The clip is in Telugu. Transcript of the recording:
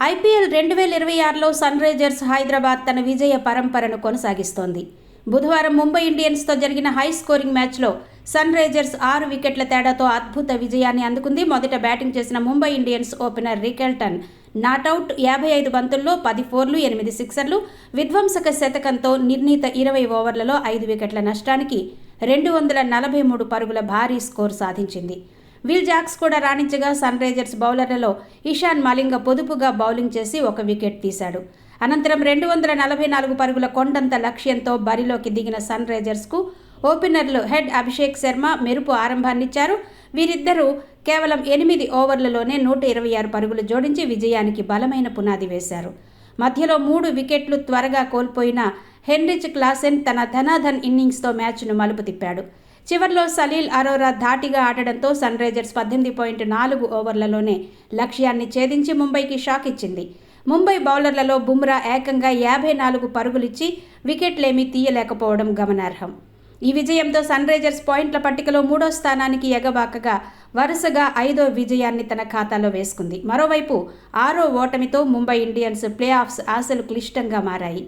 ఐపీఎల్ 2026లో సన్ రైజర్స్ హైదరాబాద్ తన విజయ పరంపరను కొనసాగిస్తోంది. బుధవారం ముంబై ఇండియన్స్తో జరిగిన హై స్కోరింగ్ మ్యాచ్లో సన్ రైజర్స్ 6 వికెట్ల తేడాతో అద్భుత విజయాన్ని అందుకుంది. మొదట బ్యాటింగ్ చేసిన Mumbai Indians opener Rickelton not out 55 బంతుల్లో 10 ఫోర్లు 8 సిక్సర్లు విధ్వంసక శతకంతో నిర్ణీత 20 ఓవర్లలో 5 వికెట్ల నష్టానికి 243 పరుగుల భారీ స్కోర్ సాధించింది. విల్ జాక్స్ కూడా రాణించగా సన్ రైజర్స్ బౌలర్లలో ఇషాన్ మలింగ పొదుపుగా బౌలింగ్ చేసి 1 వికెట్ తీశాడు. అనంతరం 244 పరుగుల కొండంత లక్ష్యంతో బరిలోకి దిగిన సన్ రైజర్స్కు ఓపెనర్లు హెడ్ అభిషేక్ శర్మ మెరుపు ఆరంభాన్నిచ్చారు. వీరిద్దరూ కేవలం 8 ఓవర్లలోనే 126 పరుగులు జోడించి విజయానికి బలమైన పునాది వేశారు. మధ్యలో 3 వికెట్లు త్వరగా కోల్పోయిన హెన్రిచ్ క్లాసెన్ తన ధనాధన్ ఇన్నింగ్స్తో మ్యాచ్ను మలుపు తిప్పాడు. చివర్లో సలీల్ అరోరా ధాటిగా ఆడడంతో సన్ రైజర్స్ 18.4 ఓవర్లలోనే లక్ష్యాన్ని ఛేదించి ముంబైకి షాక్ ఇచ్చింది. ముంబై బౌలర్లలో బుమ్రా ఏకంగా 54 పరుగులిచ్చి వికెట్లేమీ తీయలేకపోవడం గమనార్హం. ఈ విజయంతో సన్ రైజర్స్ పాయింట్ల పట్టికలో 3వ స్థానానికి ఎగబాకగా వరుసగా 5వ విజయాన్ని తన ఖాతాలో వేసుకుంది. మరోవైపు 6వ ఓటమితో ముంబై ఇండియన్స్ ప్లే ఆఫ్స్ ఆశలు క్లిష్టంగా మారాయి.